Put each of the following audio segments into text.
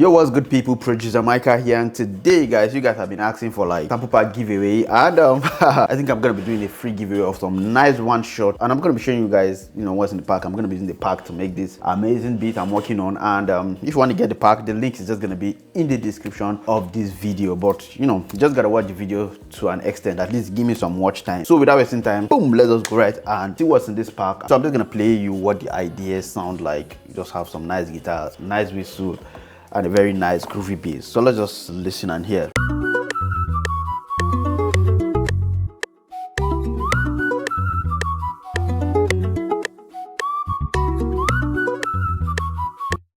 Yo, what's good people? Producer Mykah here, and today guys, you guys have been asking for like sample pack giveaway, and I think I'm gonna be doing a free giveaway of some nice one shot, and I'm gonna be showing you guys, what's in the pack. I'm gonna be using the pack to make this amazing beat I'm working on, and if you want to get the pack, the link is just gonna be in the description of this video. But you just gotta watch the video to an extent, at least give me some watch time. So without wasting time, boom, let's just go right and see what's in this pack. So I'm just gonna play you what the ideas sound like. You just have some nice guitars, nice whistle, and a very nice groovy bass. So let's just listen and hear.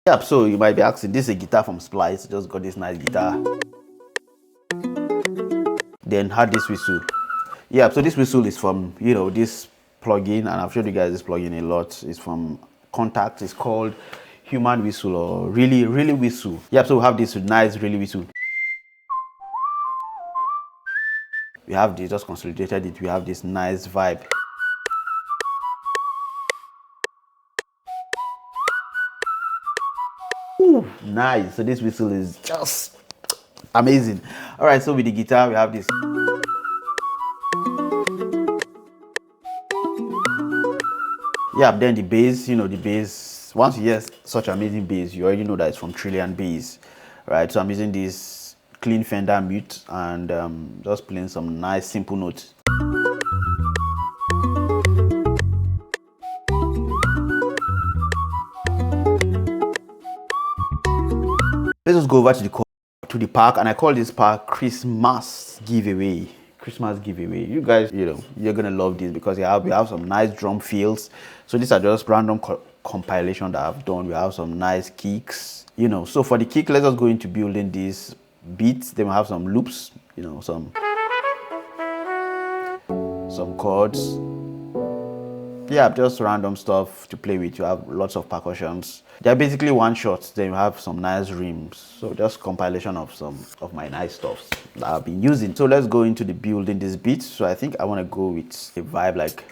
Yep, so you might be asking, this is a guitar from Splice, just got this nice guitar. Then had this whistle. Yeah, so this whistle is from, this plugin, and I've showed you guys this plugin a lot. It's from Contact. It's called Human Whistle, or really whistle. Yep, so we have this nice really whistle. We have this, just consolidated it. We have this nice vibe. Ooh, nice. So this whistle is just amazing. All right, so with the guitar we have this. Yeah, then the bass, the bass. Once you hear such amazing bass, you already know that it's from Trillion Bass, right? So I'm using this clean Fender mute and just playing some nice simple notes. Let's just go over to the pack, and I call this pack Christmas giveaway. Christmas giveaway. You guys, you're gonna love this because we have some nice drum fills. So these are just random compilation that I've done. We have some nice kicks. So for the kick, let's just go into building these beats. Then we have some loops. Some chords. Yeah, just random stuff to play with. You have lots of percussions. They're basically one shots. Then you have some nice rims. So just compilation of some of my nice stuff that I've been using. So let's go into the building these beats. So I think I want to go with a vibe like.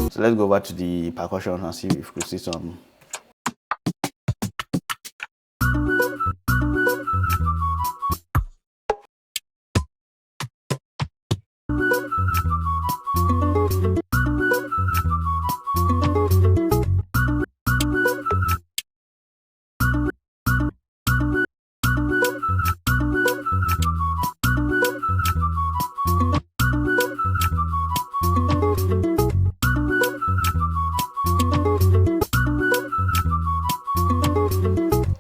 So let's go over to the percussion and see if we could see some.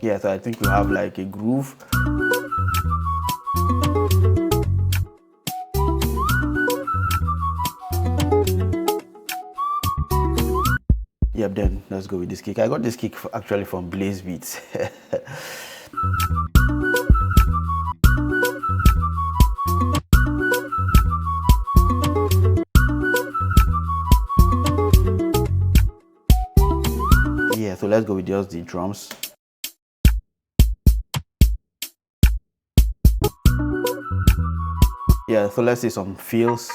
Yeah, so I think we have like a groove. Yep, then let's go with this kick. I got this kick actually from Blaze Beats. Yeah, so let's go with just the drums. Yeah, so let's see some feels.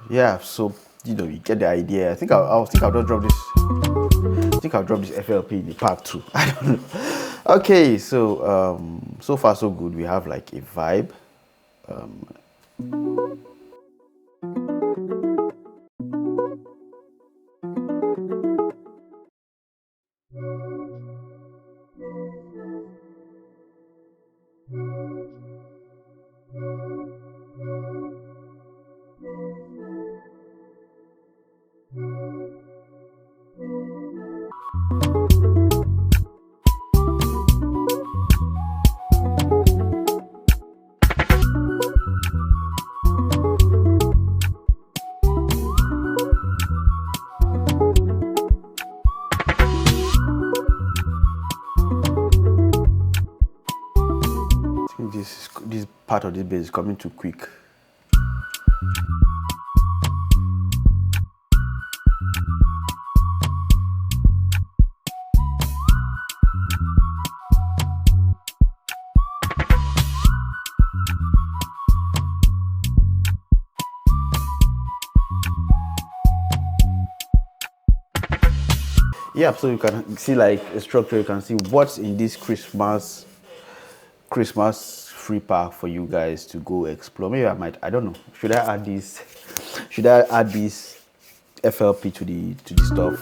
Yeah, so you get the idea. I think I'll just drop this. I think I'll drop this FLP in the pack too. I don't know. Okay, so so far so good. We have like a vibe. part of this bass is coming too quick. Yeah, so you can see like a structure, you can see what's in this Christmas free pack for you guys to go explore. Maybe I don't know, should I add this FLP to the stuff?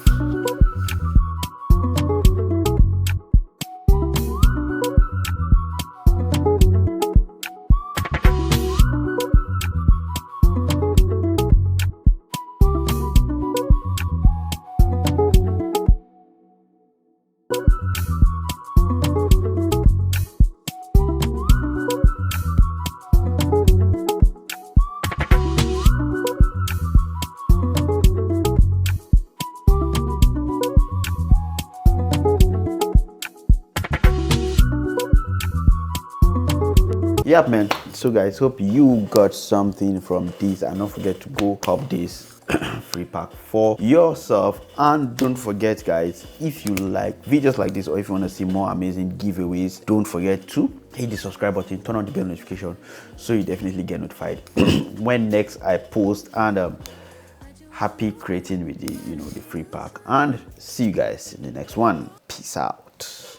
Yep, man. So guys, hope you got something from this, and don't forget to go cop this free pack for yourself. And don't forget guys, if you like videos like this, or if you want to see more amazing giveaways, don't forget to hit the subscribe button, turn on the bell notification, so you definitely get notified when next I post. And happy creating with the the free pack, and see you guys in the next one. Peace out.